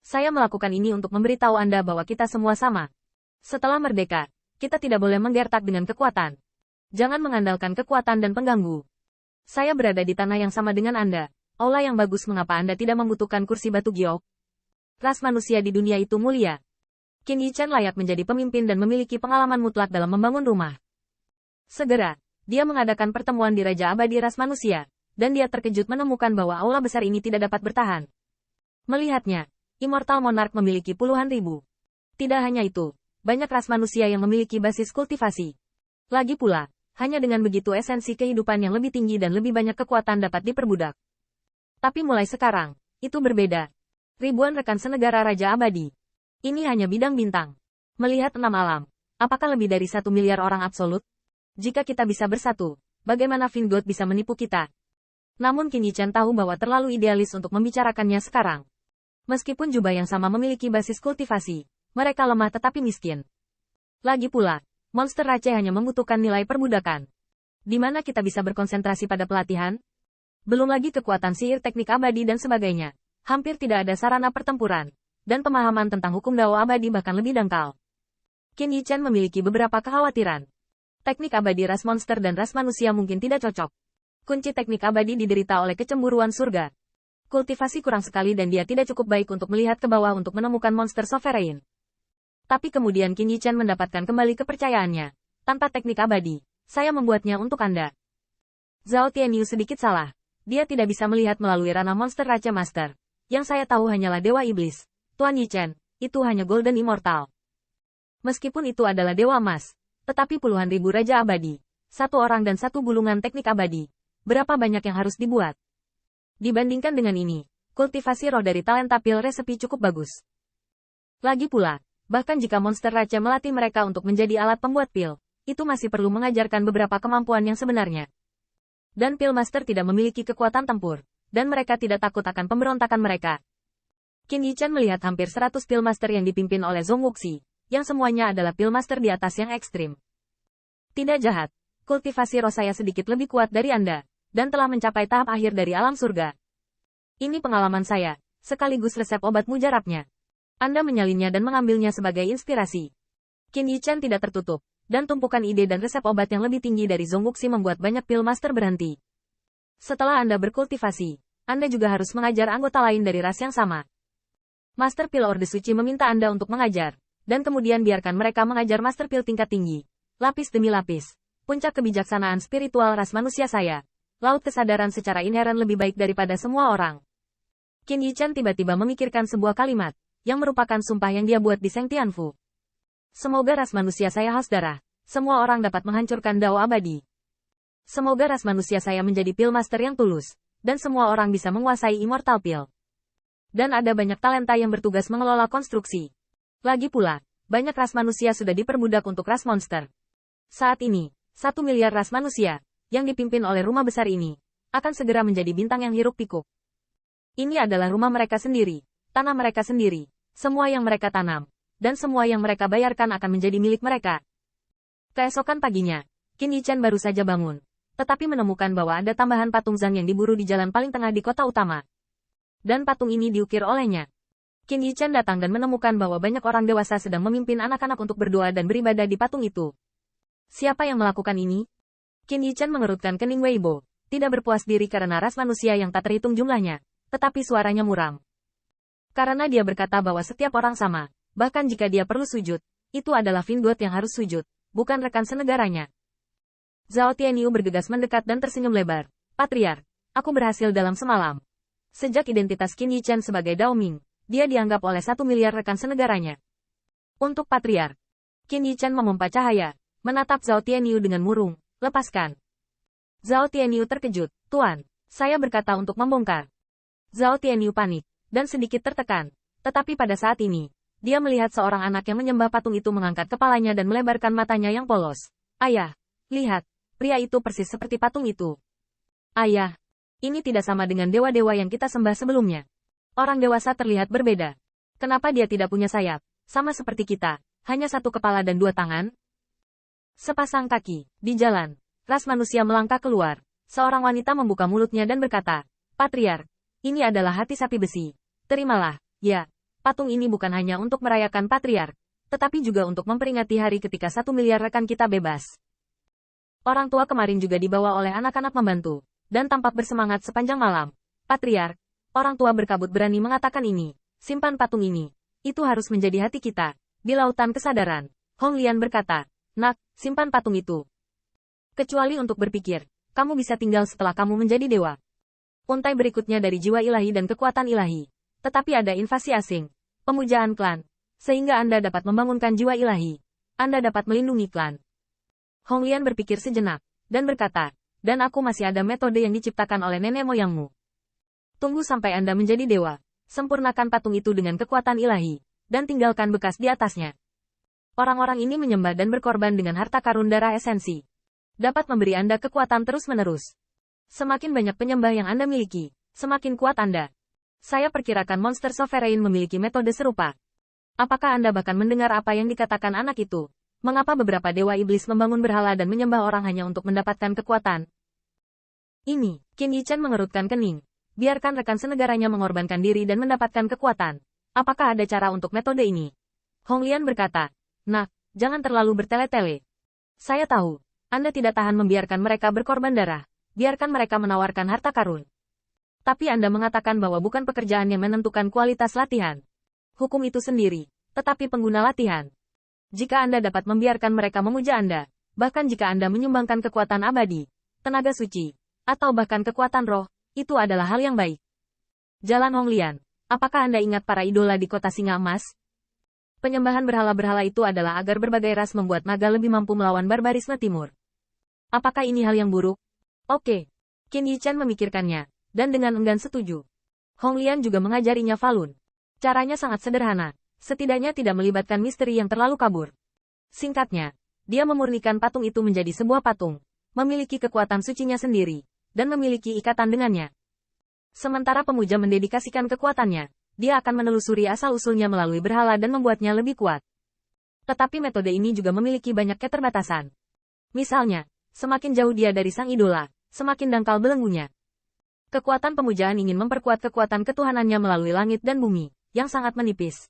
Saya melakukan ini untuk memberitahu Anda bahwa kita semua sama. Setelah merdeka, kita tidak boleh menggertak dengan kekuatan. Jangan mengandalkan kekuatan dan pengganggu. Saya berada di tanah yang sama dengan Anda. Aula yang bagus, mengapa Anda tidak membutuhkan kursi batu giok? Ras manusia di dunia itu mulia. Qin Yichan layak menjadi pemimpin dan memiliki pengalaman mutlak dalam membangun rumah. Segera, dia mengadakan pertemuan di Raja Abadi Ras Manusia, dan dia terkejut menemukan bahwa aula besar ini tidak dapat bertahan. Melihatnya, Immortal Monarch memiliki puluhan ribu. Tidak hanya itu, banyak ras manusia yang memiliki basis kultivasi. Lagi pula, hanya dengan begitu esensi kehidupan yang lebih tinggi dan lebih banyak kekuatan dapat diperbudak. Tapi mulai sekarang, itu berbeda. Ribuan rekan senegara Raja Abadi. Ini hanya bidang bintang. Melihat 6 alam, apakah lebih dari 1 miliar orang absolut? Jika kita bisa bersatu, bagaimana Vingod bisa menipu kita? Namun Qin Yichan tahu bahwa terlalu idealis untuk membicarakannya sekarang. Meskipun jubah yang sama memiliki basis kultivasi, mereka lemah tetapi miskin. Lagi pula, monster Rache hanya membutuhkan nilai perbudakan. Di mana kita bisa berkonsentrasi pada pelatihan? Belum lagi kekuatan sihir teknik abadi dan sebagainya. Hampir tidak ada sarana pertempuran. Dan pemahaman tentang hukum Dao abadi bahkan lebih dangkal. Qin Yichan memiliki beberapa kekhawatiran. Teknik abadi ras monster dan ras manusia mungkin tidak cocok. Kunci teknik abadi diderita oleh kecemburuan surga. Kultivasi kurang sekali dan dia tidak cukup baik untuk melihat ke bawah untuk menemukan monster sovereign. Tapi kemudian Qin Yichan mendapatkan kembali kepercayaannya. Tanpa teknik abadi, saya membuatnya untuk Anda. Zhao Tianyu sedikit salah. Dia tidak bisa melihat melalui ranah monster Raja Master. Yang saya tahu hanyalah Dewa Iblis. Tuan Yichan, itu hanya Golden Immortal. Meskipun itu adalah Dewa Emas, tetapi puluhan ribu Raja Abadi. 1 orang dan 1 gulungan teknik abadi. Berapa banyak yang harus dibuat? Dibandingkan dengan ini, kultivasi roh dari talenta pil resepi cukup bagus. Lagi pula, bahkan jika monster Raja melatih mereka untuk menjadi alat pembuat pil, itu masih perlu mengajarkan beberapa kemampuan yang sebenarnya. Dan pil master tidak memiliki kekuatan tempur, dan mereka tidak takut akan pemberontakan mereka. Qin Yichan melihat hampir 100 pil master yang dipimpin oleh Zhong Wuxi, yang semuanya adalah pil master di atas yang ekstrim. Tidak jahat, kultivasi roh saya sedikit lebih kuat dari Anda, dan telah mencapai tahap akhir dari alam surga. Ini pengalaman saya, sekaligus resep obat mujarabnya. Anda menyalinnya dan mengambilnya sebagai inspirasi. Qin Yichan tidak tertutup, dan tumpukan ide dan resep obat yang lebih tinggi dari Zhong Wuxi membuat banyak pil master berhenti. Setelah Anda berkultivasi, Anda juga harus mengajar anggota lain dari ras yang sama. Master Pil Orde Suci meminta Anda untuk mengajar, dan kemudian biarkan mereka mengajar Master Pil tingkat tinggi. Lapis demi lapis. Puncak kebijaksanaan spiritual ras manusia saya. Laut kesadaran secara inheren lebih baik daripada semua orang. Qin Yichan tiba-tiba memikirkan sebuah kalimat, yang merupakan sumpah yang dia buat di Seng Tianfu. Semoga ras manusia saya haus darah. Semua orang dapat menghancurkan Dao abadi. Semoga ras manusia saya menjadi pil master yang tulus, dan semua orang bisa menguasai Immortal Pil. Dan ada banyak talenta yang bertugas mengelola konstruksi. Lagi pula, banyak ras manusia sudah diperbudak untuk ras monster. Saat ini, 1 miliar ras manusia, yang dipimpin oleh rumah besar ini, akan segera menjadi bintang yang hiruk-pikuk. Ini adalah rumah mereka sendiri, tanah mereka sendiri, semua yang mereka tanam, dan semua yang mereka bayarkan akan menjadi milik mereka. Keesokan paginya, Qin Yichan baru saja bangun, tetapi menemukan bahwa ada tambahan patung Zhang yang diburu di jalan paling tengah di kota utama. Dan patung ini diukir olehnya. Qin Yichan datang dan menemukan bahwa banyak orang dewasa sedang memimpin anak-anak untuk berdoa dan beribadah di patung itu. Siapa yang melakukan ini? Qin Yichan mengerutkan kening Weibo, tidak berpuas diri karena ras manusia yang tak terhitung jumlahnya, tetapi suaranya muram. Karena dia berkata bahwa setiap orang sama, bahkan jika dia perlu sujud, itu adalah Vingod yang harus sujud, bukan rekan senegaranya. Zhao Tianyu bergegas mendekat dan tersenyum lebar. Patriark, aku berhasil dalam semalam. Sejak identitas Qin Yichan sebagai Dao Ming, dia dianggap oleh 1 miliar rekan senegaranya. Untuk Patriark, Qin Yichan memompa cahaya, menatap Zhao Tianyu dengan murung, lepaskan. Zhao Tianyu terkejut, Tuan, saya berkata untuk membongkar. Zhao Tianyu panik, dan sedikit tertekan. Tetapi pada saat ini, dia melihat seorang anak yang menyembah patung itu mengangkat kepalanya dan melebarkan matanya yang polos. Ayah, lihat, pria itu persis seperti patung itu. Ayah, ini tidak sama dengan dewa-dewa yang kita sembah sebelumnya. Orang dewasa terlihat berbeda. Kenapa dia tidak punya sayap? Sama seperti kita, hanya 1 kepala dan 2 tangan? Sepasang kaki, di jalan, ras manusia melangkah keluar. Seorang wanita membuka mulutnya dan berkata, Patriark, ini adalah hati sapi besi. Terimalah, ya. patung ini bukan hanya untuk merayakan patriark, tetapi juga untuk memperingati hari ketika 1 miliar rekan kita bebas. Orang tua kemarin juga dibawa oleh anak-anak membantu, dan tampak bersemangat sepanjang malam. Patriark, orang tua berkabut berani mengatakan ini, simpan patung ini. Itu harus menjadi hati kita. Di lautan kesadaran, Hong Lian berkata, nak, simpan patung itu. Kecuali untuk berpikir, kamu bisa tinggal setelah kamu menjadi dewa. Untai berikutnya dari jiwa ilahi dan kekuatan ilahi. Tetapi ada invasi asing, pemujaan klan, sehingga Anda dapat membangunkan jiwa ilahi. Anda dapat melindungi klan. Hong Lian berpikir sejenak, dan berkata, dan aku masih ada metode yang diciptakan oleh nenek moyangmu. Tunggu sampai Anda menjadi dewa. Sempurnakan patung itu dengan kekuatan ilahi, dan tinggalkan bekas di atasnya. Orang-orang ini menyembah dan berkorban dengan harta karun darah esensi. Dapat memberi Anda kekuatan terus-menerus. Semakin banyak penyembah yang Anda miliki, semakin kuat Anda. Saya perkirakan monster sovereign memiliki metode serupa. Apakah Anda bahkan mendengar apa yang dikatakan anak itu? Mengapa beberapa dewa iblis membangun berhala dan menyembah orang hanya untuk mendapatkan kekuatan? Ini, Qin Yichen mengerutkan kening. Biarkan rekan senegaranya mengorbankan diri dan mendapatkan kekuatan. Apakah ada cara untuk metode ini? Hong Lian berkata, nak, jangan terlalu bertele-tele. Saya tahu, Anda tidak tahan membiarkan mereka berkorban darah. Biarkan mereka menawarkan harta karun. Tapi Anda mengatakan bahwa bukan pekerjaan yang menentukan kualitas latihan. Hukum itu sendiri, tetapi pengguna latihan. Jika Anda dapat membiarkan mereka memuja Anda, bahkan jika Anda menyumbangkan kekuatan abadi, tenaga suci, atau bahkan kekuatan roh, itu adalah hal yang baik. Jalan Hong Lian, apakah Anda ingat para idola di kota Singa Emas? Penyembahan berhala-berhala itu adalah agar berbagai ras membuat naga lebih mampu melawan barbarisme timur. Apakah ini hal yang buruk? Oke. Qin Yichen memikirkannya, dan dengan enggan setuju. Hong Lian juga mengajarinya Falun. Caranya sangat sederhana, setidaknya tidak melibatkan misteri yang terlalu kabur. Singkatnya, dia memurnikan patung itu menjadi sebuah patung, memiliki kekuatan sucinya sendiri, dan memiliki ikatan dengannya. Sementara pemuja mendedikasikan kekuatannya, dia akan menelusuri asal-usulnya melalui berhala dan membuatnya lebih kuat. Tetapi metode ini juga memiliki banyak keterbatasan. Misalnya, semakin jauh dia dari sang idola, semakin dangkal belenggunya. Kekuatan pemujaan ingin memperkuat kekuatan ketuhanannya melalui langit dan bumi, yang sangat menipis.